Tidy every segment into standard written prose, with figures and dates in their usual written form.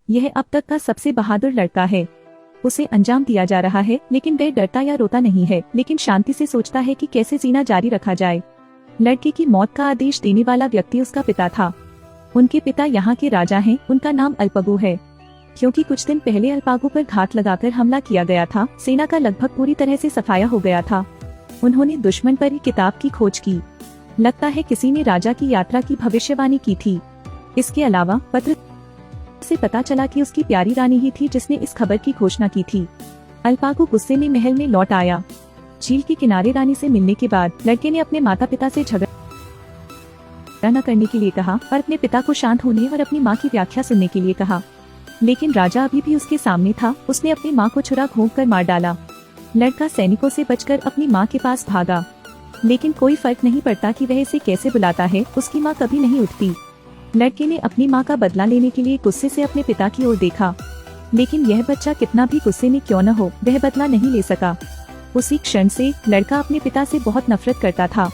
यह अब तक का सबसे बहादुर लड़का है। उसे अंजाम दिया जा रहा है, लेकिन वह डरता या रोता नहीं है, लेकिन शांति से सोचता है कि कैसे जीना जारी रखा जाए। लड़के की मौत का आदेश देने वाला व्यक्ति उसका पिता था। उनके पिता यहाँ के राजा हैं, उनका नाम अल्पागु है। क्योंकि कुछ दिन पहले अल्पागु पर घात लगाकर हमला किया गया था, सेना का लगभग पूरी तरह से सफाया हो गया था। उन्होंने दुश्मन पर ही किताब की खोज की। लगता है किसी ने राजा की यात्रा की भविष्यवाणी की थी। इसके अलावा पत्र से पता चला कि उसकी प्यारी रानी ही थी जिसने इस खबर की घोषणा की थी। अल्पागु गुस्से में महल में लौट आया। झील के किनारे रानी से मिलने के बाद लड़के ने अपने माता पिता से झगड़ा न करने के लिए कहा और अपने पिता को शांत होने और अपनी माँ की व्याख्या सुनने के लिए कहा। लेकिन राजा अभी भी उसके सामने था। उसने अपनी माँ को छुरा घोंप कर मार डाला। लड़का सैनिकों से बचकर अपनी माँ के पास भागा, लेकिन कोई फर्क नहीं पड़ता कि वह इसे कैसे बुलाता है, उसकी माँ कभी नहीं उठती। लड़के ने अपनी माँ का बदला लेने के लिए गुस्से से अपने पिता की ओर देखा, लेकिन यह बच्चा कितना भी गुस्से में क्यों न हो, वह बदला नहीं ले सका। उसी क्षण से लड़का अपने पिता से बहुत नफरत करता था।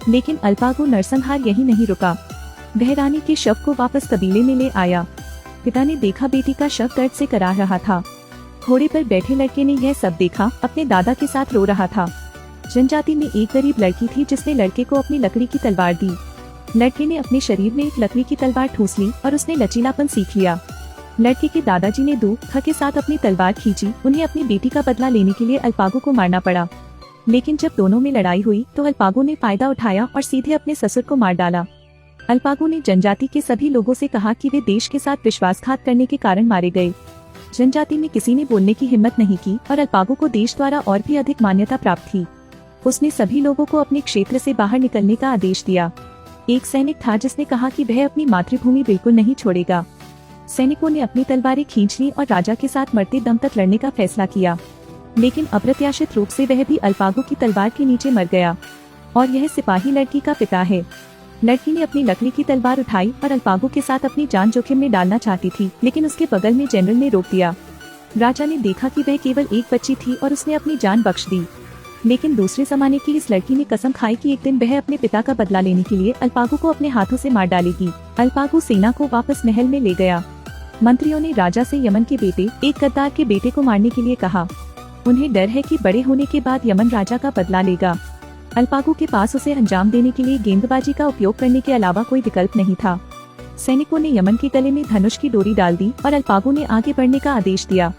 लेकिन अल्पागु नरसंहार यही नहीं रुका। वह रानी के शव को वापस कबीले में ले आया। पिता ने देखा बेटी का शव दर्द से कराह रहा था। घोड़े पर बैठे लड़के ने यह सब देखा, अपने दादा के साथ रो रहा था। जनजाति में एक गरीब लड़की थी जिसने लड़के को अपनी लकड़ी की तलवार दी। लड़के ने अपने शरीर में एक लकड़ी की तलवार ठूंस ली और उसने लचीलापन सीख लिया। लड़के के दादाजी ने दुख के साथ अपनी तलवार खींची। उन्हें अपनी बेटी का बदला लेने के लिए अल्पागु को मारना पड़ा। लेकिन जब दोनों में लड़ाई हुई तो अल्पागु ने फायदा उठाया और सीधे अपने ससुर को मार डाला। अल्पागु ने जनजाति के सभी लोगों से कहा कि वे देश के साथ विश्वासघात करने के कारण मारे गए। जनजाति में किसी ने बोलने की हिम्मत नहीं की और अल्पागु को देश द्वारा और भी अधिक मान्यता प्राप्त थी। उसने सभी लोगों को अपने क्षेत्र से बाहर निकलने का आदेश दिया। एक सैनिक था जिसने कहा कि वह अपनी मातृभूमि बिल्कुल नहीं छोड़ेगा। सैनिकों ने अपनी तलवारें खींच ली और राजा के साथ मरते दम तक लड़ने का फैसला किया। लेकिन अप्रत्याशित रूप से वह भी अल्पागु की तलवार के नीचे मर गया। और यह सिपाही लड़की का पिता है। लड़की ने अपनी लकड़ी की तलवार उठाई और अल्पागु के साथ अपनी जान जोखिम में डालना चाहती थी, लेकिन उसके बगल में जनरल ने रोक दिया। राजा ने देखा कि वह केवल एक बच्ची थी और उसने अपनी जान बख्श दी। लेकिन दूसरे जमाने की इस लड़की ने कसम खाई कि एक दिन वह अपने पिता का बदला लेने के लिए अल्पागु को अपने हाथों से मार डालेगी। अल्पागु सेना को वापस महल में ले गया। मंत्रियों ने राजा से यमन के बेटे, एक गद्दार के बेटे को मारने के लिए कहा। उन्हें डर है कि बड़े होने के बाद यमन राजा का बदला लेगा। अल्पागु के पास उसे अंजाम देने के लिए गेंदबाजी का उपयोग करने के अलावा कोई विकल्प नहीं था। सैनिकों ने यमन के गले में धनुष की डोरी डाल दी और अल्पागु ने आगे बढ़ने का आदेश दिया।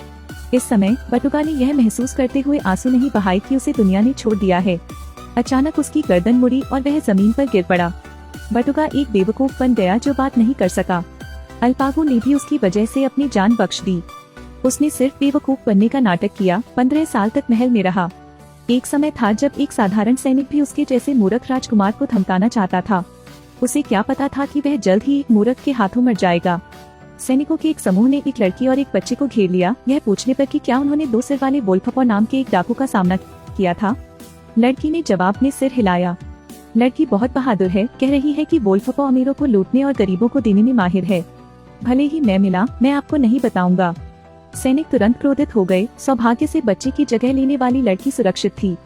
इस समय बटुका ने यह महसूस करते हुए आंसू नहीं बहाए कि उसे दुनिया ने छोड़ दिया है। अचानक उसकी गर्दन मुड़ी और वह जमीन पर गिर पड़ा। बटुका एक बेवकूफ बन गया जो बात नहीं कर सका। अल्पागु ने भी उसकी वजह से अपनी जान बख्श दी। उसने सिर्फ बेवकूफ बनने का नाटक किया। 15 साल तक महल में रहा। एक समय था जब एक साधारण सैनिक भी उसके जैसे मूर्ख राजकुमार को धमकाना चाहता था। उसे क्या पता था कि वह जल्द ही एक मूर्ख के हाथों मर जाएगा। सैनिकों के एक समूह ने एक लड़की और एक बच्चे को घेर लिया, यह पूछने पर कि क्या उन्होंने 2 सिर वाले वोल्फपो नाम के एक डाकू का सामना किया था। लड़की ने जवाब में सिर हिलाया। लड़की बहुत बहादुर है, कह रही है कि वोल्फपो अमीरों को लूटने और गरीबों को देने में माहिर है। भले ही मैं मिला, मैं आपको नहीं बताऊंगा। सैनिक तुरंत क्रोधित हो गए। सौभाग्य से बच्चे की जगह लेने वाली लड़की सुरक्षित थी।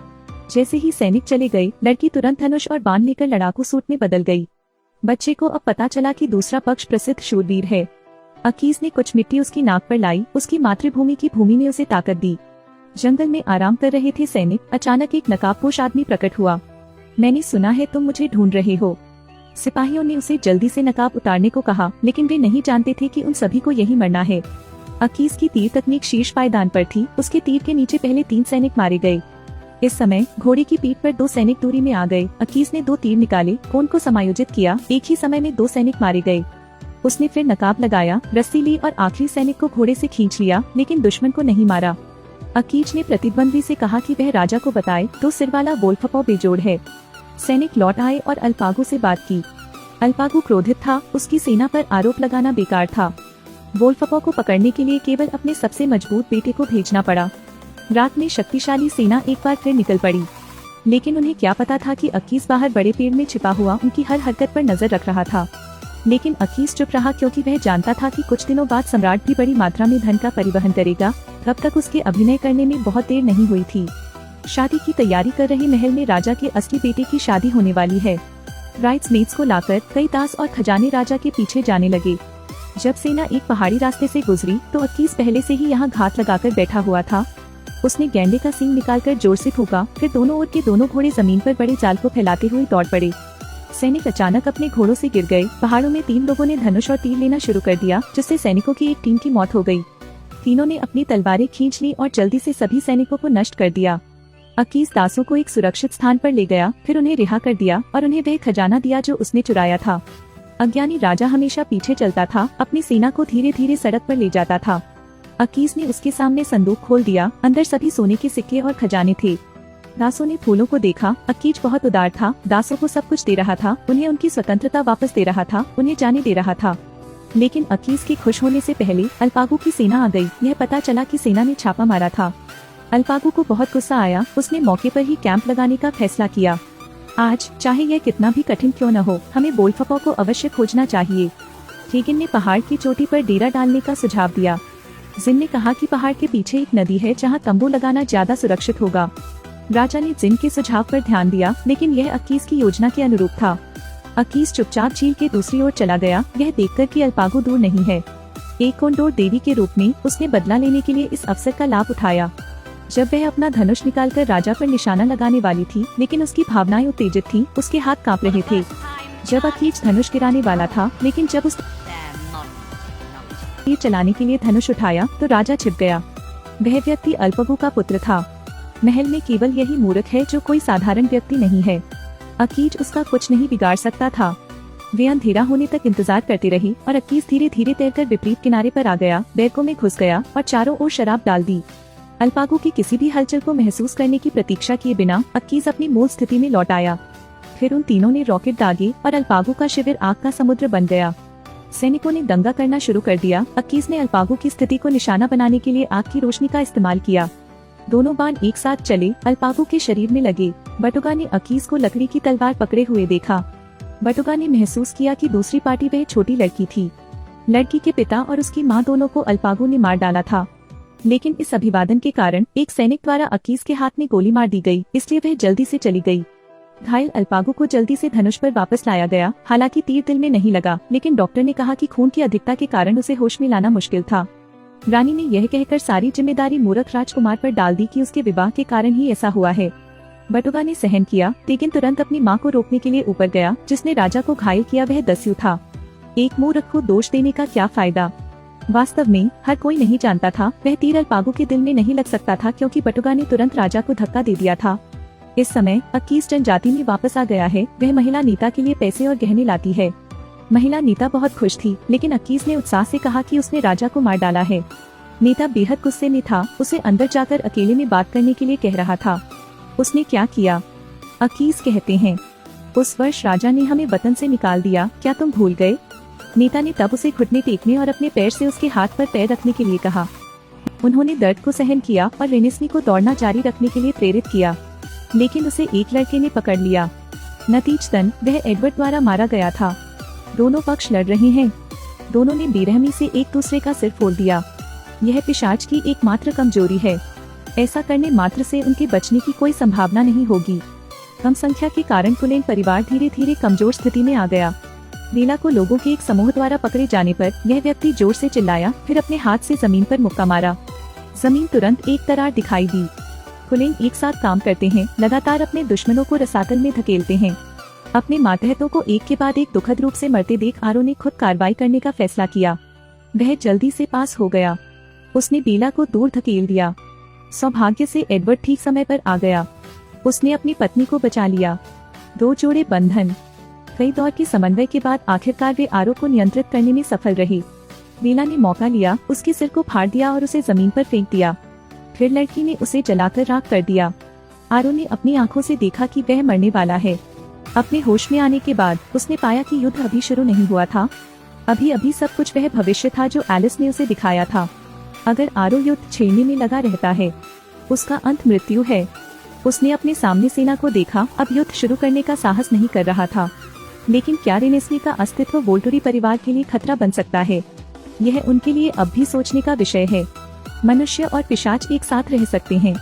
जैसे ही सैनिक चले गए, लड़की तुरंत धनुष और बाण लेकर लड़ाकू सूट में बदल गई। बच्चे को अब पता चला कि दूसरा पक्ष प्रसिद्ध शूरवीर है। अकीस ने कुछ मिट्टी उसकी नाक पर लाई। उसकी मातृभूमि की भूमि ने उसे ताकत दी। जंगल में आराम कर रहे थे सैनिक, अचानक एक नकाबपोश आदमी प्रकट हुआ। मैंने सुना है तुम मुझे ढूंढ रहे हो। सिपाहियों ने उसे जल्दी से नकाब उतारने को कहा, लेकिन वे नहीं जानते थे कि उन सभी को यही मरना है। अकीस की तीर तकनीक शीर्ष पायदान पर थी। उसके तीर के नीचे पहले 3 सैनिक मारे गए। इस समय घोड़े की पीठ पर 2 सैनिक दूरी में आ गए। अकीस ने 2 तीर निकाले, कोण को समायोजित किया। एक ही समय में 2 सैनिक मारे गए। उसने फिर नकाब लगाया, रस्सी ली और आखिरी सैनिक को घोड़े से खींच लिया, लेकिन दुश्मन को नहीं मारा। अकीज ने प्रतिद्वंदी से कहा कि वह राजा को बताए, 2 सिर वाला वोल्फपो बेजोड़ है। सैनिक लौट आए और अल्पागु से बात की। अल्पागु क्रोधित था। उसकी सेना पर आरोप लगाना बेकार था। वोल्फपो को पकड़ने के लिए केवल अपने सबसे मजबूत बेटे को भेजना पड़ा। रात में शक्तिशाली सेना एक बार फिर निकल पड़ी, लेकिन उन्हें क्या पता था कि अकीस बाहर बड़े पेड़ में छिपा हुआ उनकी हर हरकत पर नजर रख रहा था। लेकिन अकीस चुप रहा, क्योंकि वह जानता था कि कुछ दिनों बाद सम्राट भी बड़ी मात्रा में धन का परिवहन करेगा। तब तक उसके अभिनय करने में बहुत देर नहीं हुई थी। शादी की तैयारी कर रहे महल में राजा के असली बेटे की शादी होने वाली है। ब्राइड्समेड्स को लाकर कई दास और खजाने राजा के पीछे जाने लगे। जब सेना एक पहाड़ी रास्ते से गुजरी तो अक्कीस पहले से ही यहाँ घात लगाकर बैठा हुआ था। उसने गैंडे का सींग निकालकर जोर से फूंका, फिर दोनों ओर के दोनों घोड़े जमीन पर बड़े जाल को फैलाते हुए दौड़ पड़े। सैनिक अचानक अपने घोड़ों से गिर गए। पहाड़ों में 3 लोगों ने धनुष और तीर लेना शुरू कर दिया, जिससे सैनिकों की एक टीम की मौत हो गई। तीनों ने अपनी तलवारें खींच ली और जल्दी से सभी सैनिकों को नष्ट कर दिया। अक्कीस दासों को एक सुरक्षित स्थान पर ले गया, फिर उन्हें रिहा कर दिया और उन्हें वह खजाना दिया जो उसने चुराया था। अज्ञानी राजा हमेशा पीछे चलता था, अपनी सेना को धीरे धीरे सड़क पर ले जाता था। अक्कीस ने उसके सामने संदूक खोल दिया, अंदर सभी सोने के सिक्के और खजाने थे। दासों ने फूलों को देखा। अक्कीस बहुत उदार था, दासों को सब कुछ दे रहा था, उन्हें उनकी स्वतंत्रता वापस दे रहा था, उन्हें जाने दे रहा था। लेकिन अक्कीस के खुश होने से पहले अल्पागू की सेना आ गई। यह पता चला कि सेना ने छापा मारा था। अल्पागू को बहुत गुस्सा आया। उसने मौके पर ही कैंप लगाने का फैसला किया। आज चाहे यह कितना भी कठिन क्यों न हो, हमें बोलफपो को अवश्य खोजना चाहिए। टेगिन ने पहाड़ की चोटी पर डेरा डालने का सुझाव दिया। जिन ने कहा कि पहाड़ के पीछे एक नदी है जहां तंबू लगाना ज्यादा सुरक्षित होगा। राजा ने जिन के सुझाव पर ध्यान दिया, लेकिन यह अक्कीस की योजना के अनुरूप था। अक्कीस चुपचाप झील के दूसरी ओर चला गया, यह देखकर कि अल्पागू दूर नहीं है। एक कोंडोर देवी के रूप में उसने बदला लेने के लिए इस अवसर का लाभ उठाया। जब वह अपना धनुष निकालकर राजा पर निशाना लगाने वाली थी, लेकिन उसकी भावनाएं उत्तेजित थीं, उसके हाथ कांप रहे थे। जब अक्कीस धनुष गिराने वाला था, लेकिन जब उस तीर चलाने के लिए धनुष उठाया तो राजा छिप गया। वह व्यक्ति अल्पागू का पुत्र था। महल में केवल यही मूर्ख है जो कोई साधारण व्यक्ति नहीं है। अक्कीस उसका कुछ नहीं बिगाड़ सकता था। वे अंधेरा होने तक इंतजार करते रही और अक्कीस धीरे धीरे तैरकर विपरीत किनारे पर आ गया, बैरकों में घुस गया और चारों ओर शराब डाल दी। अल्पागू की किसी भी हलचल को महसूस करने की प्रतीक्षा किए बिना अक्कीस अपनी मूल स्थिति में लौट आया। फिर उन तीनों ने रॉकेट दागे और अल्पागू का शिविर आग का समुद्र बन गया। सैनिकों ने दंगा करना शुरू कर दिया। अक्कीस ने अल्पागू की स्थिति को निशाना बनाने के लिए आग की रोशनी का इस्तेमाल किया। दोनों बाण एक साथ चले, अल्पागू के शरीर में लगे। बटुगा ने अक्कीस को लकड़ी की तलवार पकड़े हुए देखा। बटुगा ने महसूस किया कि दूसरी पार्टी वह छोटी लड़की थी। लड़की के पिता और उसकी माँ दोनों को अल्पागू ने मार डाला था, लेकिन इस अभिवादन के कारण एक सैनिक द्वारा अक्कीस के हाथ में गोली मार दी गई, इसलिए वह जल्दी से चली गई। घायल अल्पागू को जल्दी से धनुष पर वापस लाया गया। हालांकि तीर दिल में नहीं लगा, लेकिन डॉक्टर ने कहा कि खून की अधिकता के कारण उसे होश में लाना मुश्किल था। रानी ने यह कहकर सारी जिम्मेदारी मूर्ख राजकुमार पर डाल दी कि उसके विवाह के कारण ही ऐसा हुआ है। बटुगा ने सहन किया, लेकिन तुरंत अपनी माँ को रोकने के लिए ऊपर गया। जिसने राजा को घायल किया वह दस्यु था। एक मूर्ख को दोष देने का क्या फायदा। वास्तव में हर कोई नहीं जानता था वह तीर अल्पागू के दिल में नहीं लग सकता था, क्योंकि बटुगा ने तुरंत राजा को धक्का दे दिया था। इस समय अक्कीस जनजाति में वापस आ गया है। वह महिला नीता के लिए पैसे और गहने लाती है। महिला नीता बहुत खुश थी, लेकिन अक्कीस ने उत्साह से कहा कि उसने राजा को मार डाला है। नीता बेहद गुस्से में था, उसे अंदर जाकर अकेले में बात करने के लिए कह रहा था। उसने क्या किया? अक्कीस कहते हैं, उस वर्ष राजा ने हमें वतन से निकाल दिया, क्या तुम भूल गए? नीता ने तब उसे घुटने टेकने और अपने पैर से उसके हाथ पर पैर रखने के लिए कहा। उन्होंने दर्द को सहन किया और रेनेस्नी को दौड़ना जारी रखने के लिए प्रेरित किया, लेकिन उसे एक लड़के ने पकड़ लिया। नतीजतन वह एडवर्ड द्वारा मारा गया था। दोनों पक्ष लड़ रहे हैं। दोनों ने बेरहमी से एक दूसरे का सिर फोड़ दिया। यह पिशाच की एकमात्र कमजोरी है। ऐसा करने मात्र से उनके बचने की कोई संभावना नहीं होगी। कम संख्या के कारण कुलेन परिवार धीरे धीरे कमजोर स्थिति में आ गया। लीला को लोगों के एक समूह द्वारा पकड़े जाने पर यह व्यक्ति जोर से चिल्लाया, फिर अपने हाथ से जमीन पर मुक्का मारा। जमीन तुरंत एक दरार दिखाई दी। कुलेन एक साथ काम करते हैं, लगातार अपने दुश्मनों को रसातल में धकेलते हैं। अपने मातहतों को एक के बाद एक दुखद रूप से मरते देख आरो ने खुद कार्रवाई करने का फैसला किया। वह जल्दी से पास हो गया। उसने बेला को दूर धकेल दिया। सौभाग्य से एडवर्ड ठीक समय पर आ गया। उसने अपनी पत्नी को बचा लिया। 2 जोड़े बंधन। कई दौर के समन्वय के बाद आखिरकार वे आरो को नियंत्रित करने में सफल रही। बेला ने मौका लिया, उसके सिर को फाड़ दिया और उसे जमीन पर फेंक दिया। फिर लड़की ने उसे जलाकर राख कर दिया। आरो ने अपनी आंखों से देखा कि वह मरने वाला है। अपने होश में आने के बाद उसने पाया कि युद्ध अभी शुरू नहीं हुआ था। अभी अभी सब कुछ वह भविष्य था जो एलिस ने उसे दिखाया था। अगर आरो युद्ध छेड़ने में लगा रहता है, उसका अंत मृत्यु है। उसने अपने सामने सेना को देखा, अब युद्ध शुरू करने का साहस नहीं कर रहा था। लेकिन क्या रेनेस्ली का अस्तित्व वोल्टुरी परिवार के लिए खतरा बन सकता है? यह उनके लिए अब भी सोचने का विषय है। मनुष्य और पिशाच एक साथ रह सकते हैं।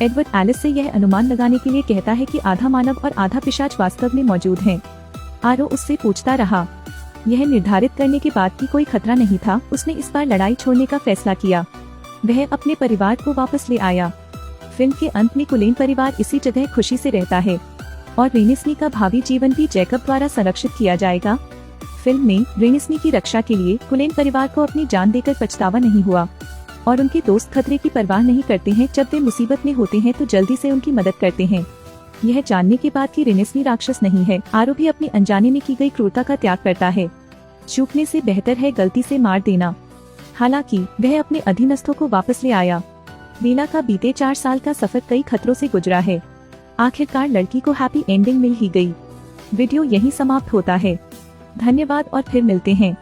एडवर्ड एलिस से यह अनुमान लगाने के लिए कहता है कि आधा मानव और आधा पिशाच वास्तव में मौजूद हैं। आरो उससे पूछता रहा, यह निर्धारित करने के बाद कि कोई खतरा नहीं था, उसने इस बार लड़ाई छोड़ने का फैसला किया। वह अपने परिवार को वापस ले आया। फिल्म के अंत में कुलेन परिवार इसी जगह खुशी से रहता है और रेनिस्नी का भावी जीवन भी जैकब द्वारा संरक्षित किया जाएगा। फिल्म में रेनिस्नी की रक्षा के लिए कुलेन परिवार को अपनी जान देकर पछतावा नहीं हुआ और उनके दोस्त खतरे की परवाह नहीं करते हैं। जब वे मुसीबत में होते हैं तो जल्दी से उनकी मदद करते हैं। यह जानने के बाद कि रेनिस्नी राक्षस नहीं है, आरो भी अपने अनजाने में की गई क्रूरता का त्याग करता है। चूकने से बेहतर है गलती से मार देना। हालांकि वह अपने अधीनस्थों को वापस ले आया। बेला का बीते 4 साल का सफर कई खतरों से गुजरा है। आखिरकार लड़की को हैप्पी एंडिंग मिल ही गई। वीडियो यहीं समाप्त होता है। धन्यवाद और फिर मिलते हैं।